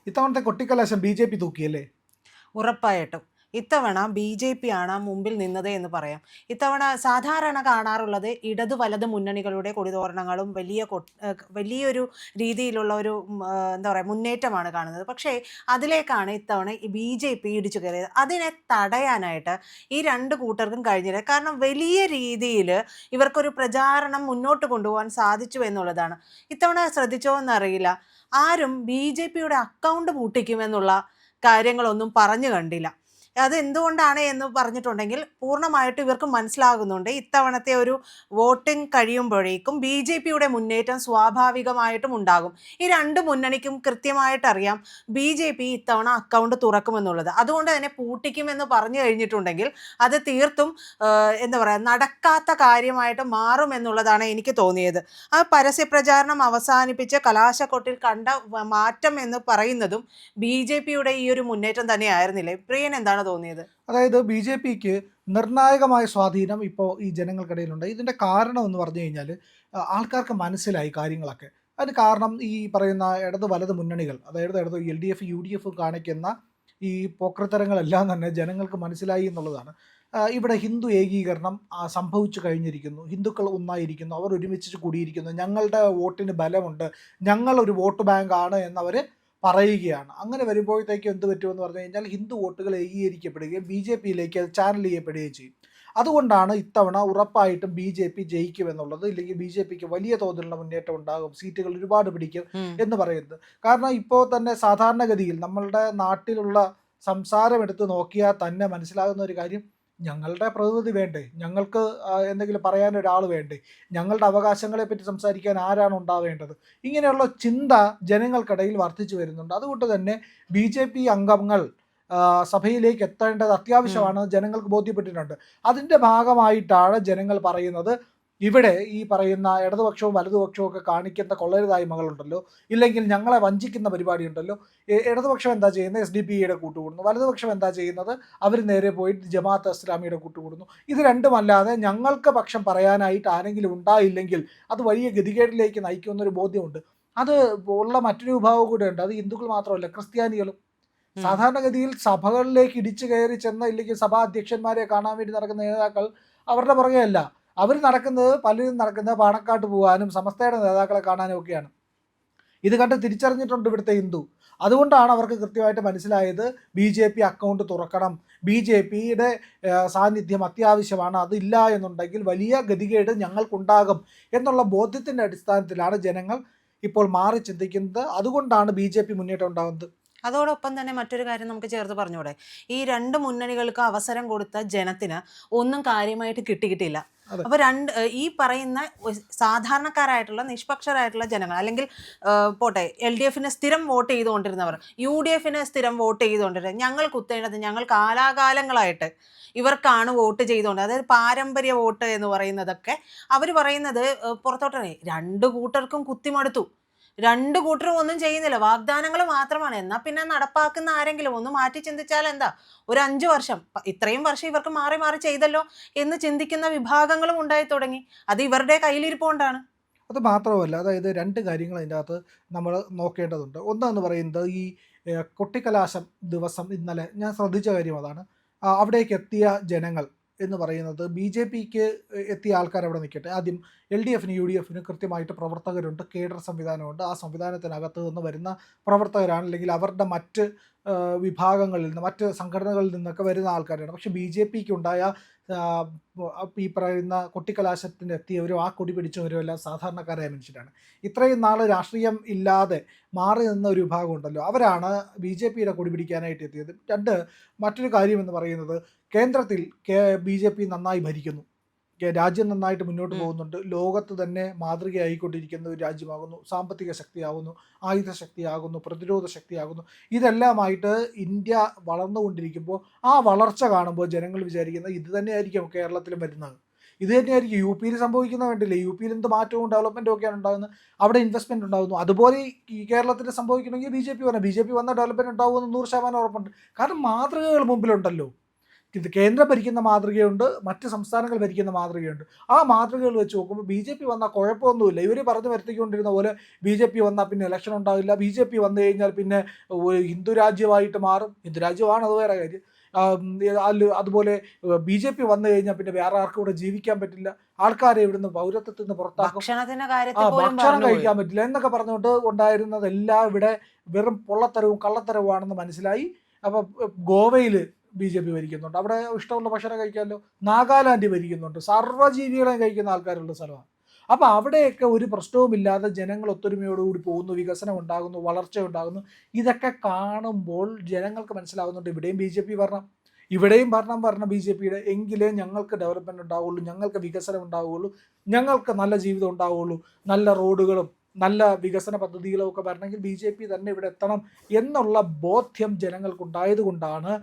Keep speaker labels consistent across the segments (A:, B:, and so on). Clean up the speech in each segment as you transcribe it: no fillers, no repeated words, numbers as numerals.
A: ഇത്തവണത്തെ കൊട്ടിക്കലാശം BJP തൂക്കിയല്ലേ?
B: ഉറപ്പായിട്ടും ഇത്തവണ BJP ആണ് മുമ്പിൽ നിന്നത് എന്ന് പറയാം. ഇത്തവണ സാധാരണ കാണാറുള്ളത് ഇടത് വലത് മുന്നണികളുടെ കൊടിതോരണങ്ങളും വലിയൊരു രീതിയിലുള്ള ഒരു എന്താ പറയുക മുന്നേറ്റമാണ് കാണുന്നത്. പക്ഷേ അതിലേക്കാണ് ഇത്തവണ ഈ BJP ഇടിച്ചു കയറിയത്. അതിനെ തടയാനായിട്ട് ഈ രണ്ട് കൂട്ടർക്കും കഴിഞ്ഞില്ല. കാരണം വലിയ രീതിയിൽ ഇവർക്കൊരു പ്രചാരണം മുന്നോട്ട് കൊണ്ടുപോകാൻ സാധിച്ചു എന്നുള്ളതാണ്. ഇത്തവണ ശ്രദ്ധിച്ചോ എന്നറിയില്ല, ആരും BJPയുടെ അക്കൗണ്ട് പൂട്ടിക്കുമെന്നുള്ള കാര്യങ്ങളൊന്നും പറഞ്ഞു കണ്ടില്ല. അതെന്തുകൊണ്ടാണ് എന്ന് പറഞ്ഞിട്ടുണ്ടെങ്കിൽ പൂർണ്ണമായിട്ടും ഇവർക്ക് മനസ്സിലാകുന്നുണ്ട് ഇത്തവണത്തെ ഒരു വോട്ടിംഗ് കഴിയുമ്പോഴേക്കും BJPയുടെ മുന്നേറ്റം സ്വാഭാവികമായിട്ടും ഉണ്ടാകും. ഈ രണ്ട് മുന്നണിക്കും കൃത്യമായിട്ടറിയാം BJP ഇത്തവണ അക്കൗണ്ട് തുറക്കുമെന്നുള്ളത്. അതുകൊണ്ട് തന്നെ പൂട്ടിക്കുമെന്ന് പറഞ്ഞു കഴിഞ്ഞിട്ടുണ്ടെങ്കിൽ അത് തീർത്തും എന്താ പറയുക നടക്കാത്ത കാര്യമായിട്ട് മാറുമെന്നുള്ളതാണ് എനിക്ക് തോന്നിയത്. ആ പരസ്യപ്രചാരണം അവസാനിപ്പിച്ച് കലാശക്കൊട്ടിൽ കണ്ട മാറ്റം എന്ന് പറയുന്നതും BJPയുടെ ഈ ഒരു മുന്നേറ്റം തന്നെയായിരുന്നില്ലേ? പ്രിയൻ എന്താണ് തോന്നിയത്?
A: അതായത് BJPക്ക് നിർണായകമായ സ്വാധീനം ഇപ്പോൾ ഈ ജനങ്ങൾക്കിടയിലുണ്ട്. ഇതിൻ്റെ കാരണം എന്ന് പറഞ്ഞു കഴിഞ്ഞാൽ ആൾക്കാർക്ക് മനസ്സിലായി കാര്യങ്ങളൊക്കെ. അതിന് കാരണം ഈ പറയുന്ന ഇടത് വലത് മുന്നണികൾ, അതായത് ഇടത് LDF UDF കാണിക്കുന്ന ഈ പോക്രിത്തരങ്ങളെല്ലാം തന്നെ ജനങ്ങൾക്ക് മനസ്സിലായി എന്നുള്ളതാണ്. ഇവിടെ ഹിന്ദു ഏകീകരണം സംഭവിച്ചു കഴിഞ്ഞിരിക്കുന്നു. ഹിന്ദുക്കൾ ഒന്നായിരിക്കുന്നു, അവർ ഒരുമിച്ച് കൂടിയിരിക്കുന്നു, ഞങ്ങളുടെ വോട്ടിന് ബലമുണ്ട്, ഞങ്ങളൊരു വോട്ട് ബാങ്കാണ് എന്നവർ പറയുകയാണ്. അങ്ങനെ വരുമ്പോഴത്തേക്കും എന്ത് പറ്റുമെന്ന് പറഞ്ഞു കഴിഞ്ഞാൽ ഹിന്ദു വോട്ടുകൾ ഏകീകരിക്കപ്പെടുകയും BJPയിലേക്ക് അത് ചാനൽ ചെയ്യപ്പെടുകയും ചെയ്യും. അതുകൊണ്ടാണ് ഇത്തവണ ഉറപ്പായിട്ടും BJP ജയിക്കുമെന്നുള്ളത്, ഇല്ലെങ്കിൽ BJPക്ക് വലിയ തോതിലുള്ള മുന്നേറ്റം ഉണ്ടാകും, സീറ്റുകൾ ഒരുപാട് പിടിക്കും എന്ന് പറയുന്നത്. കാരണം ഇപ്പോൾ തന്നെ സാധാരണഗതിയിൽ നമ്മളുടെ നാട്ടിലുള്ള സംസാരം എടുത്ത് നോക്കിയാൽ തന്നെ മനസ്സിലാകുന്ന ഒരു കാര്യം, ഞങ്ങളുടെ പ്രതിനിധി വേണ്ടേ, ഞങ്ങൾക്ക് എന്തെങ്കിലും പറയാൻ ഒരാൾ വേണ്ടേ, ഞങ്ങളുടെ അവകാശങ്ങളെപ്പറ്റി സംസാരിക്കാൻ ആരാണ് ഉണ്ടാവേണ്ടത്, ഇങ്ങനെയുള്ള ചിന്ത ജനങ്ങൾക്കിടയിൽ വർദ്ധിച്ചു വരുന്നുണ്ട്. അതുകൊണ്ട് തന്നെ BJP അംഗങ്ങൾ സഭയിലേക്ക് എത്തേണ്ടത് അത്യാവശ്യമാണ്, ജനങ്ങൾക്ക് ബോധ്യപ്പെട്ടിട്ടുണ്ട്. അതിൻ്റെ ഭാഗമായിട്ടാണ് ജനങ്ങൾ പറയുന്നത്, ഇവിടെ ഈ പറയുന്ന ഇടതുപക്ഷവും വലതുപക്ഷവും ഒക്കെ കാണിക്കുന്ന കൊള്ളരുതായ്മകളുണ്ടല്ലോ, ഇല്ലെങ്കിൽ ഞങ്ങളെ വഞ്ചിക്കുന്ന പരിപാടിയുണ്ടല്ലോ. ഇടതുപക്ഷം എന്താ ചെയ്യുന്നത്? SDPIയുടെ കൂട്ടുകൂടുന്നു. വലതുപക്ഷം എന്താ ചെയ്യുന്നത്? അവർ നേരെ പോയിട്ട് ജമാഅത്ത് ഇസ്ലാമിയുടെ കൂട്ടുകൂടുന്നു. ഇത് രണ്ടുമല്ലാതെ ഞങ്ങൾക്ക് പക്ഷം പറയാനായിട്ട് ആരെങ്കിലും ഉണ്ടായില്ലെങ്കിൽ അത് വലിയ ഗതികേടിലേക്ക് നയിക്കുമെന്നൊരു ബോധ്യമുണ്ട്. അത് ഉള്ള മറ്റൊരു വിഭാഗം കൂടെ ഉണ്ട്. അത് ഹിന്ദുക്കൾ മാത്രമല്ല, ക്രിസ്ത്യാനികളും. സാധാരണഗതിയിൽ സഭകളിലേക്ക് ഇടിച്ചു കയറി ചെന്ന, ഇല്ലെങ്കിൽ സഭാ അധ്യക്ഷന്മാരെ കാണാൻ വേണ്ടി നടക്കുന്ന നേതാക്കൾ അവരുടെ പുറകെ അല്ല. അവർ നടക്കുന്നത്, പലരും നടക്കുന്നത് പാണക്കാട്ട് പോകാനും സമസ്തയുടെ നേതാക്കളെ കാണാനും ഒക്കെയാണ്. ഇത് കണ്ട് തിരിച്ചറിഞ്ഞിട്ടുണ്ട് ഇവിടുത്തെ ഹിന്ദു. അതുകൊണ്ടാണ് അവർക്ക് കൃത്യമായിട്ട് മനസ്സിലായത് BJP അക്കൗണ്ട് തുറക്കണം, BJPയുടെ സാന്നിധ്യം അത്യാവശ്യമാണ്, അതില്ല എന്നുണ്ടെങ്കിൽ വലിയ ഗതികേട് ഞങ്ങൾക്കുണ്ടാകും എന്നുള്ള ബോധ്യത്തിൻ്റെ അടിസ്ഥാനത്തിലാണ് ജനങ്ങൾ ഇപ്പോൾ മാറി ചിന്തിക്കുന്നത്. അതുകൊണ്ടാണ് BJP മുന്നേറ്റം ഉണ്ടാകുന്നത്.
B: അതോടൊപ്പം തന്നെ മറ്റൊരു കാര്യം നമുക്ക് ചേർത്ത് പറഞ്ഞൂടെ, ഈ രണ്ട് മുന്നണികൾക്ക് അവസരം കൊടുത്ത ജനത്തിന് ഒന്നും കാര്യമായിട്ട് കിട്ടിയിട്ടില്ല. അപ്പോൾ ഈ പറയുന്ന സാധാരണക്കാരായിട്ടുള്ള നിഷ്പക്ഷരായിട്ടുള്ള ജനങ്ങൾ, അല്ലെങ്കിൽ പോട്ടെ LDFന് സ്ഥിരം വോട്ട് ചെയ്തുകൊണ്ടിരുന്നവർ, UDFന് സ്ഥിരം വോട്ട് ചെയ്തുകൊണ്ടിരുന്നത്, ഞങ്ങൾ കുത്തേണ്ടത് ഞങ്ങൾ കാലാകാലങ്ങളായിട്ട് ഇവർക്കാണ് വോട്ട് ചെയ്തുകൊണ്ട്, അതായത് പാരമ്പര്യ വോട്ട് എന്ന് പറയുന്നതൊക്കെ അവർ പറയുന്നത് പുറത്തോട്ടാണ്. രണ്ട് കൂട്ടർക്കും കുത്തിമടുത്തു. രണ്ട് കൂട്ടരും ഒന്നും ചെയ്യുന്നില്ല, വാഗ്ദാനങ്ങൾ മാത്രമാണ്. എന്നാൽ പിന്നെ നടപ്പാക്കുന്ന ആരെങ്കിലും ഒന്ന് മാറ്റി ചിന്തിച്ചാൽ എന്താ, ഒരു 5 വർഷം, ഇത്രയും വർഷം ഇവർക്ക് മാറി മാറി ചെയ്തല്ലോ എന്ന് ചിന്തിക്കുന്ന വിഭാഗങ്ങളും ഉണ്ടായി തുടങ്ങി. അത് ഇവരുടെ കയ്യിലിരിപ്പുകൊണ്ടാണ്.
A: അത് മാത്രമല്ല, അതായത് രണ്ട് കാര്യങ്ങൾ അതിൻ്റെ അകത്ത് നമ്മൾ നോക്കേണ്ടതുണ്ട്. ഒന്നെന്ന് പറയുന്നത്, ഈ കൊട്ടിക്കലാശം ദിവസം ഇന്നലെ ഞാൻ ശ്രദ്ധിച്ച കാര്യം അതാണ്. അവിടേക്ക് എത്തിയ ജനങ്ങൾ എന്ന് പറയുന്നത്, BJPക്ക് എത്തിയ ആൾക്കാർ അവിടെ നിൽക്കട്ടെ, ആദ്യം LDFന് UDFന് കൃത്യമായിട്ട് പ്രവർത്തകരുണ്ട്, കേഡർ സംവിധാനമുണ്ട്. ആ സംവിധാനത്തിനകത്ത് നിന്ന് വരുന്ന പ്രവർത്തകരാണ്, അല്ലെങ്കിൽ അവരുടെ മറ്റ് വിഭാഗങ്ങളിൽ നിന്ന്, മറ്റ് സംഘടനകളിൽ നിന്നൊക്കെ വരുന്ന ആൾക്കാരാണ്. പക്ഷേ BJPക്ക് ഉണ്ടായ ഈ പറയുന്ന കൊട്ടിക്കലാശത്തിന് എത്തിയവരും ആ കൊടി പിടിച്ചവരും എല്ലാം സാധാരണക്കാരായ മനുഷ്യരാണ്. ഇത്രയും നാൾ രാഷ്ട്രീയം ഇല്ലാതെ മാറി നിന്ന ഒരു വിഭാഗം ഉണ്ടല്ലോ, അവരാണ് BJPയുടെ കൊടി പിടിക്കാനായിട്ട് എത്തിയത്. മറ്റൊരു കാര്യം എന്ന് പറയുന്നത്, കേന്ദ്രത്തിൽ BJP നന്നായി ഭരിക്കുന്നു, രാജ്യം നന്നായിട്ട് മുന്നോട്ട് പോകുന്നുണ്ട്, ലോകത്ത് തന്നെ മാതൃകയായിക്കൊണ്ടിരിക്കുന്ന ഒരു രാജ്യമാകുന്നു, സാമ്പത്തിക ശക്തിയാകുന്നു, ആയുധ ശക്തിയാകുന്നു, പ്രതിരോധ ശക്തിയാകുന്നു. ഇതെല്ലാമായിട്ട് ഇന്ത്യ വളർന്നുകൊണ്ടിരിക്കുമ്പോൾ ആ വളർച്ച കാണുമ്പോൾ ജനങ്ങൾ വിചാരിക്കുന്നത് ഇത് തന്നെയായിരിക്കും കേരളത്തിലും വരുന്നത്, ഇത് തന്നെയായിരിക്കും UPയിൽ സംഭവിക്കുന്നത്. കണ്ടില്ലേ, UPയിൽ എന്ത് മാറ്റവും ഡെവലപ്മെൻറ്റും ഒക്കെയാണ് ഉണ്ടാകുന്നത്, അവിടെ ഇൻവെസ്റ്റ്മെൻറ്റ് ഉണ്ടാകുന്നു. അതുപോലെ ഈ കേരളത്തിൽ സംഭവിക്കണമെങ്കിൽ BJP വന്നാൽ ഡെവലപ്മെൻറ്റ് ഉണ്ടാകുമെന്ന് 100% ഉറപ്പുണ്ട്. കാരണം മാതൃകകൾ മുമ്പിലുണ്ടല്ലോ. ഇത് കേന്ദ്രം ഭരിക്കുന്ന മാതൃകയുണ്ട്, മറ്റ് സംസ്ഥാനങ്ങൾ ഭരിക്കുന്ന മാതൃകയുണ്ട്. ആ മാതൃകകൾ വെച്ച് നോക്കുമ്പോൾ BJP വന്നാൽ കുഴപ്പമൊന്നുമില്ല. ഇവർ പറഞ്ഞു വരുത്തിക്കൊണ്ടിരുന്ന പോലെ BJP വന്നാൽ പിന്നെ ഇലക്ഷൻ ഉണ്ടാവില്ല, BJP വന്നു കഴിഞ്ഞാൽ പിന്നെ ഒരു ഹിന്ദു രാജ്യമായിട്ട് മാറും. ഹിന്ദു രാജ്യമാണ്, അത് വേറെ കാര്യം. അതുപോലെ BJP വന്നു കഴിഞ്ഞാൽ പിന്നെ വേറെ ആർക്കും ഇവിടെ ജീവിക്കാൻ പറ്റില്ല, ആൾക്കാരെ ഇവിടുന്ന് പൗരത്വത്തിൽ നിന്ന് പുറത്താക്കും,
B: ഭക്ഷണത്തിന്റെ കാര്യത്തിൽ പോലും
A: ഭക്ഷണം
B: പറഞ്ഞുപോയി.
A: കഴിക്കാൻ പറ്റില്ല എന്നൊക്കെ പറഞ്ഞുകൊണ്ട് ഉണ്ടായിരുന്നതെല്ലാം ഇവിടെ വെറും പൊള്ളത്തരവും കള്ളത്തരവുമാണെന്ന് മനസ്സിലായി. അപ്പം ഗോവയിൽ BJP ഭരിക്കുന്നുണ്ട്, അവിടെ ഇഷ്ടമുള്ള ഭക്ഷണം കഴിക്കാമല്ലോ. നാഗാലാൻഡ് ഭരിക്കുന്നുണ്ട്, സർവ്വജീവികളെയും കഴിക്കുന്ന ആൾക്കാരുള്ള സ്ഥലമാണ്. അപ്പോൾ അവിടെയൊക്കെ ഒരു പ്രശ്നവുമില്ലാതെ ജനങ്ങൾ ഒത്തൊരുമയോടുകൂടി പോകുന്നു, വികസനം ഉണ്ടാകുന്നു, വളർച്ച ഉണ്ടാകുന്നു. ഇതൊക്കെ കാണുമ്പോൾ ജനങ്ങൾക്ക് മനസ്സിലാകുന്നുണ്ട് ഇവിടെയും BJP വരണം, ഇവിടെയും ഭരണം BJPയുടെ, എങ്കിലേ ഞങ്ങൾക്ക് ഡെവലപ്മെൻറ്റ് ഉണ്ടാവുകയുള്ളൂ, ഞങ്ങൾക്ക് വികസനം ഉണ്ടാവുകയുള്ളൂ, ഞങ്ങൾക്ക് നല്ല ജീവിതം ഉണ്ടാവുകയുള്ളൂ. നല്ല റോഡുകളും നല്ല വികസന പദ്ധതികളും ഒക്കെ വരണമെങ്കിൽ BJP തന്നെ ഇവിടെ എത്തണം എന്നുള്ള ബോധ്യം ജനങ്ങൾക്കുണ്ടായതുകൊണ്ടാണ്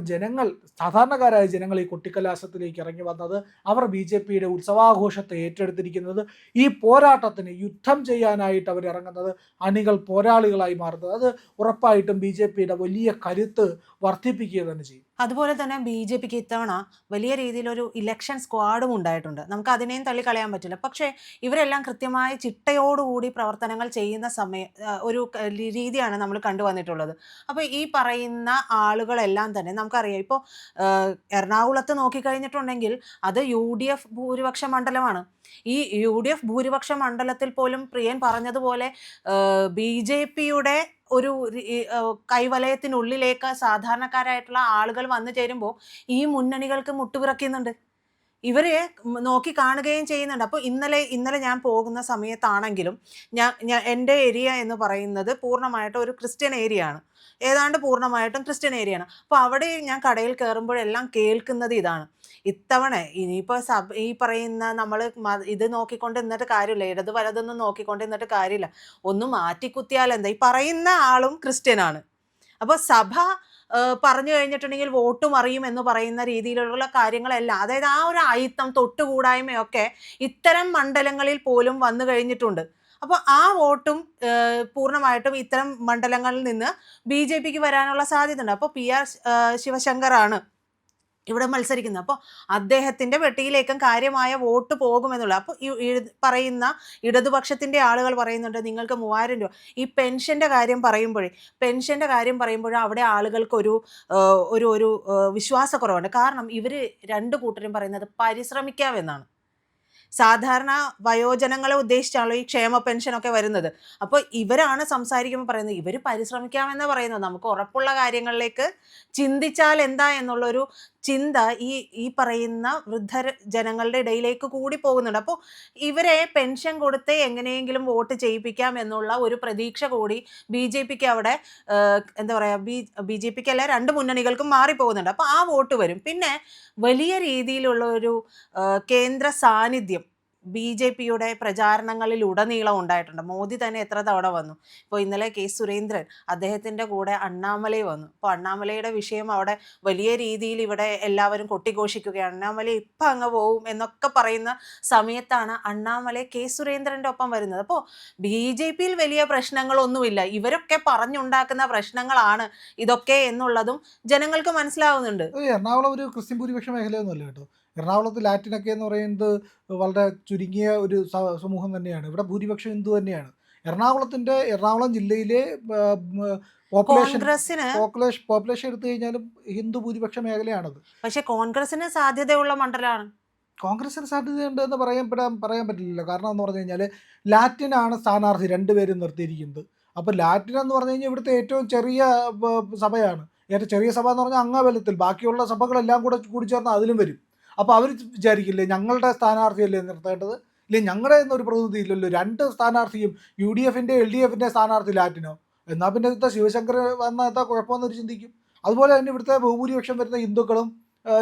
A: ജനങ്ങൾ, സാധാരണക്കാരായ ജനങ്ങൾ ഈ കൊട്ടിക്കലാശത്തിലേക്ക് ഇറങ്ങി വന്നത്. അവർ BJPയുടെ ഉത്സവാഘോഷത്തെ ഏറ്റെടുത്തിരിക്കുന്നത്, ഈ പോരാട്ടത്തിന് യുദ്ധം ചെയ്യാനായിട്ട് അവർ ഇറങ്ങുന്നത്, അണികൾ പോരാളികളായി മാറുന്നത്. അത് ഉറപ്പായിട്ടും BJPയുടെ വലിയ കരുത്ത് വർദ്ധിപ്പിക്കുക തന്നെ ചെയ്യും.
B: അതുപോലെ തന്നെ BJPക്ക് ഇത്തവണ വലിയ രീതിയിലൊരു ഇലക്ഷൻ സ്ക്വാഡും ഉണ്ടായിട്ടുണ്ട്. നമുക്ക് അതിനെയും തള്ളിക്കളയാൻ പറ്റില്ല. പക്ഷേ ഇവരെല്ലാം കൃത്യമായ ചിട്ടയോടുകൂടി പ്രവർത്തനങ്ങൾ ചെയ്യുന്ന ഒരു രീതിയാണ് നമ്മൾ കണ്ടുവന്നിട്ടുള്ളത്. അപ്പോൾ ഈ പറയുന്ന ആളുകളെല്ലാം തന്നെ നമുക്കറിയാം, ഇപ്പോൾ എറണാകുളത്ത് നോക്കിക്കഴിഞ്ഞിട്ടുണ്ടെങ്കിൽ അത് UDF ഭൂരിപക്ഷ മണ്ഡലമാണ്. ഈ UDF ഭൂരിപക്ഷ മണ്ഡലത്തിൽ പോലും പ്രിയൻ പറഞ്ഞതുപോലെ BJPയുടെ ഒരു കൈവലയത്തിനുള്ളിലേക്ക് സാധാരണക്കാരായിട്ടുള്ള ആളുകൾ വന്നു ചേരുമ്പോൾ ഈ മുന്നണികൾക്ക് മുട്ടുവിറക്കുന്നുണ്ട്, ഇവരെ നോക്കി കാണുകയും ചെയ്യുന്നുണ്ട്. അപ്പോൾ ഇന്നലെ ഞാൻ പോകുന്ന സമയത്താണെങ്കിലും എൻ്റെ ഏരിയ എന്ന് പറയുന്നത് പൂർണ്ണമായിട്ടും ഒരു ക്രിസ്ത്യൻ ഏരിയ ആണ്, ഏതാണ്ട് പൂർണ്ണമായിട്ടും ക്രിസ്ത്യൻ ഏരിയ ആണ്. അപ്പോൾ അവിടെ ഞാൻ കടയിൽ കയറുമ്പോഴെല്ലാം കേൾക്കുന്നത് ഇതാണ്, ഇത്തവണ ഇനിയിപ്പോൾ ഈ പറയുന്ന നമ്മൾ ഇത് നോക്കിക്കൊണ്ട് നിന്നിട്ട് കാര്യമില്ല, ഇടത് വലതൊന്നും നോക്കിക്കൊണ്ട് നിന്നിട്ട് കാര്യമില്ല, ഒന്ന് മാറ്റിക്കുത്തിയാൽ എന്താ. ഈ പറയുന്ന ആളും ക്രിസ്ത്യനാണ്. അപ്പോൾ സഭ പറഞ്ഞു കഴിഞ്ഞിട്ടുണ്ടെങ്കിൽ വോട്ട് മറിയും എന്ന് പറയുന്ന രീതിയിലുള്ള കാര്യങ്ങളെല്ലാം, അതായത് ആ ഒരു അയിത്തം തൊട്ടുകൂടായ്മയൊക്കെ ഇത്തരം മണ്ഡലങ്ങളിൽ പോലും വന്നു കഴിഞ്ഞിട്ടുണ്ട്. അപ്പോൾ ആ വോട്ടും പൂർണ്ണമായിട്ടും ഇത്തരം മണ്ഡലങ്ങളിൽ നിന്ന് BJPക്ക് വരാനുള്ള സാധ്യത ഉണ്ട്. അപ്പോൾ PR ശിവശങ്കറാണ് ഇവിടെ മത്സരിക്കുന്നത്. അപ്പോൾ അദ്ദേഹത്തിൻ്റെ വെട്ടിയിലേക്കും കാര്യമായ വോട്ട് പോകുമെന്നുള്ളത്. അപ്പോൾ ഈ പറയുന്ന ഇടതുപക്ഷത്തിൻ്റെ ആളുകൾ പറയുന്നുണ്ട് നിങ്ങൾക്ക് 3000 രൂപ. ഈ പെൻഷൻ്റെ കാര്യം പറയുമ്പോഴും അവിടെ ആളുകൾക്കൊരു ഒരു വിശ്വാസക്കുറവുണ്ട്. കാരണം ഇവർ രണ്ട് കൂട്ടരും പറയുന്നത് പരിശ്രമിക്കാമെന്നാണ്. സാധാരണ വയോജനങ്ങളെ ഉദ്ദേശിച്ചാണല്ലോ ഈ ക്ഷേമ പെൻഷനൊക്കെ വരുന്നത്. അപ്പോൾ ഇവരാണ് സംസാരിക്കുമ്പോൾ പറയുന്നത് ഇവർ പരിശ്രമിക്കാമെന്ന് പറയുന്നത്, നമുക്ക് ഉറപ്പുള്ള കാര്യങ്ങളിലേക്ക് ചിന്തിച്ചാൽ എന്താ എന്നുള്ളൊരു ചിന്ത ഈ പറയുന്ന ജനങ്ങളുടെ ഇടയിലേക്ക് കൂടി പോകുന്നുണ്ട്. അപ്പോൾ ഇവരെ പെൻഷൻ കൊടുത്ത് എങ്ങനെയെങ്കിലും വോട്ട് ചെയ്യിപ്പിക്കാം എന്നുള്ള ഒരു പ്രതീക്ഷ കൂടി BJPക്ക് അവിടെ എന്താ പറയുക, BJPക്ക് അല്ല, രണ്ട് മുന്നണികൾക്കും മാറിപ്പോകുന്നുണ്ട്. അപ്പോൾ ആ വോട്ട് വരും. പിന്നെ വലിയ രീതിയിലുള്ള ഒരു കേന്ദ്ര സാന്നിധ്യം BJPയുടെ പ്രചാരണങ്ങളിൽ ഉടനീളം ഉണ്ടായിട്ടുണ്ട്. മോദി തന്നെ എത്ര തവണ വന്നു. ഇപ്പോൾ ഇന്നലെ സുരേന്ദ്രൻ അദ്ദേഹത്തിൻ്റെ കൂടെ അണ്ണാമലൈ വന്നു. അപ്പോൾ അണ്ണാമലയുടെ വിഷയം അവിടെ വലിയ രീതിയിൽ ഇവിടെ എല്ലാവരും കൊട്ടിഘോഷിക്കുകയാണ്. അണ്ണാമലൈ ഇപ്പം അങ്ങ് പോവും എന്നൊക്കെ പറയുന്ന സമയത്താണ് അണ്ണാമലൈ സുരേന്ദ്രൻ്റെ ഒപ്പം വരുന്നത്. അപ്പോൾ BJPയിൽ വലിയ പ്രശ്നങ്ങളൊന്നുമില്ല, ഇവരൊക്കെ പറഞ്ഞുണ്ടാക്കുന്ന പ്രശ്നങ്ങളാണ് ഇതൊക്കെ എന്നുള്ളതും ജനങ്ങൾക്ക് മനസ്സിലാവുന്നുണ്ട്.
A: എറണാകുളം ഒരു ക്രിസ്ത്യൻ ഭൂരിപക്ഷ മേഖലയൊന്നുമല്ല കേട്ടോ. എറണാകുളത്ത് ലാറ്റിനൊക്കെ എന്ന് പറയുന്നത് വളരെ ചുരുങ്ങിയ ഒരു സമൂഹം തന്നെയാണ്. ഇവിടെ ഭൂരിപക്ഷം ഹിന്ദു തന്നെയാണ്. എറണാകുളം ജില്ലയിലെ പോപ്പുലേഷൻ എടുത്തു കഴിഞ്ഞാലും ഹിന്ദു ഭൂരിപക്ഷ മേഖലയാണത്.
B: പക്ഷെ കോൺഗ്രസിന് സാധ്യതയുള്ള മണ്ഡലമാണ്.
A: കോൺഗ്രസിന് സാധ്യതയുണ്ട് എന്ന് പറയാൻ പറ്റില്ലല്ലോ. കാരണം എന്ന് പറഞ്ഞു കഴിഞ്ഞാൽ ലാറ്റിനാണ് സ്ഥാനാർത്ഥി രണ്ടുപേരും നിർത്തിയിരിക്കുന്നത്. അപ്പോൾ ലാറ്റിൻ എന്ന് പറഞ്ഞു കഴിഞ്ഞാൽ ഇവിടുത്തെ ഏറ്റവും ചെറിയ സഭയാണ്. ഏറ്റവും ചെറിയ സഭ എന്ന് പറഞ്ഞാൽ അംഗബലത്തിൽ, ബാക്കിയുള്ള സഭകളെല്ലാം കൂടി ചേർന്ന് അതിലും വരും. അപ്പോൾ അവർ വിചാരിക്കില്ലേ ഞങ്ങളുടെ സ്ഥാനാർത്ഥിയല്ലേ നിർത്തേണ്ടത്, ഇല്ലേ ഞങ്ങളുടെ എന്നൊരു പ്രതിനിധി ഇല്ലല്ലോ, രണ്ട് സ്ഥാനാർത്ഥിയും UDFൻ്റെ LDFൻ്റെ സ്ഥാനാർത്ഥി ലാറ്റിനോ, എന്നാൽ പിന്നെ ഇവിടുത്തെ ശിവശങ്കർ വന്നാൽ എന്താ കുഴപ്പമെന്നൊരു ചിന്തിക്കും. അതുപോലെ തന്നെ ഇവിടുത്തെ ബഹുഭൂരിപക്ഷം വരുന്ന ഹിന്ദുക്കളും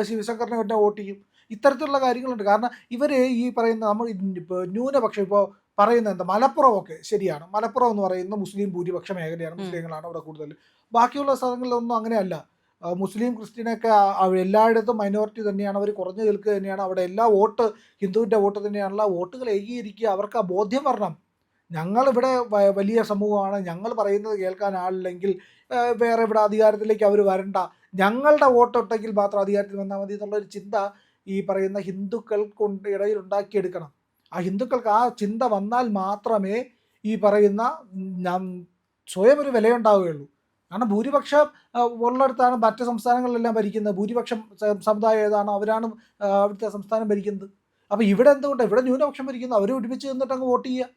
A: ശിവശങ്കറിനെ തന്നെ വോട്ട് ചെയ്യും. ഇത്തരത്തിലുള്ള കാര്യങ്ങളുണ്ട്. കാരണം ഇവർ ഈ പറയുന്ന നമ്മൾ ഇപ്പോൾ ന്യൂനപക്ഷം ഇപ്പോൾ പറയുന്നത് എന്താ, മലപ്പുറമൊക്കെ ശരിയാണ്, മലപ്പുറം എന്ന് പറയുന്ന മുസ്ലിം ഭൂരിപക്ഷ മേഖലയാണ്, മുസ്ലിങ്ങളാണ് അവിടെ കൂടുതൽ. ബാക്കിയുള്ള സ്ഥലങ്ങളിലൊന്നും അങ്ങനെയല്ല. മുസ്ലിം ക്രിസ്ത്യനൊക്കെ എല്ലായിടത്തും മൈനോറിറ്റി തന്നെയാണ്, അവർ കുറഞ്ഞു നിൽക്കുക തന്നെയാണ്. അവിടെ എല്ലാ ഹിന്ദുവിൻ്റെ വോട്ട് തന്നെയാണുള്ള വോട്ടുകൾ ഏകീകരിക്കുക. അവർക്ക് ആ ബോധ്യം വരണം, ഞങ്ങളിവിടെ വലിയ സമൂഹമാണ്, ഞങ്ങൾ പറയുന്നത് കേൾക്കാൻ ആളില്ലെങ്കിൽ വേറെ ഇവിടെ അധികാരത്തിലേക്ക് അവർ വരണ്ട, ഞങ്ങളുടെ വോട്ടൊട്ടെങ്കിൽ മാത്രം അധികാരത്തിൽ വന്നാൽ മതി എന്നുള്ളൊരു ചിന്ത ഈ പറയുന്ന ഹിന്ദുക്കൾക്ക് ഇടയിൽ ഉണ്ടാക്കിയെടുക്കണം. ആ ഹിന്ദുക്കൾക്ക് ആ ചിന്ത വന്നാൽ മാത്രമേ ഈ പറയുന്ന സ്വയം ഒരു വിലയുണ്ടാവുകയുള്ളൂ. കാരണം ഭൂരിപക്ഷം ഉള്ളിടത്താണ് മറ്റ് സംസ്ഥാനങ്ങളിലെല്ലാം ഭരിക്കുന്നത്. ഭൂരിപക്ഷം സമുദായം ഏതാണോ അവരാണ് അവിടുത്തെ സംസ്ഥാനം ഭരിക്കുന്നത്. അപ്പോൾ ഇവിടെ എന്തുകൊണ്ടാണ് ഇവിടെ ന്യൂനപക്ഷം ഭരിക്കുന്നത്? അവർ ഒരുമിച്ച് നിന്നിട്ട് അങ്ങ് വോട്ട് ചെയ്യുക.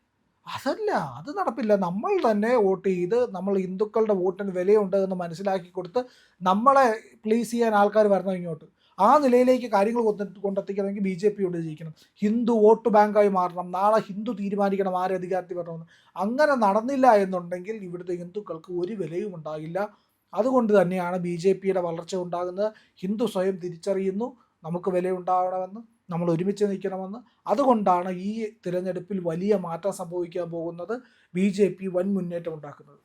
A: അതല്ല, അത് നടപ്പില്ല. നമ്മൾ തന്നെ വോട്ട് ചെയ്ത് നമ്മൾ ഹിന്ദുക്കളുടെ വോട്ടിന് വിലയുണ്ട് എന്ന് മനസ്സിലാക്കി കൊടുത്ത് നമ്മളെ പ്ലീസ് ചെയ്യാൻ ആൾക്കാർ വരണം ഇങ്ങോട്ട്. ആ നിലയിലേക്ക് കാര്യങ്ങൾ കൊണ്ടെത്തിക്കണമെങ്കിൽ BJP യോട് ജയിക്കണം. ഹിന്ദു വോട്ട് ബാങ്കായി മാറണം. നാളെ ഹിന്ദു തീരുമാനിക്കണം ആരെ അധികാരത്തിൽ വരണമെന്ന്. അങ്ങനെ നടന്നില്ല എന്നുണ്ടെങ്കിൽ ഇവിടുത്തെ ഹിന്ദുക്കൾക്ക് ഒരു വിലയും ഉണ്ടാകില്ല. അതുകൊണ്ട് തന്നെയാണ് BJPയുടെ വളർച്ച ഉണ്ടാകുന്നത്. ഹിന്ദു സ്വയം തിരിച്ചറിയുന്നു നമുക്ക് വിലയുണ്ടാകണമെന്ന്, നമ്മൾ ഒരുമിച്ച് നിൽക്കണമെന്ന്. അതുകൊണ്ടാണ് ഈ തിരഞ്ഞെടുപ്പിൽ വലിയ മാറ്റം സംഭവിക്കാൻ പോകുന്നത്. BJP വൻ മുന്നേറ്റം ഉണ്ടാക്കുന്നത്.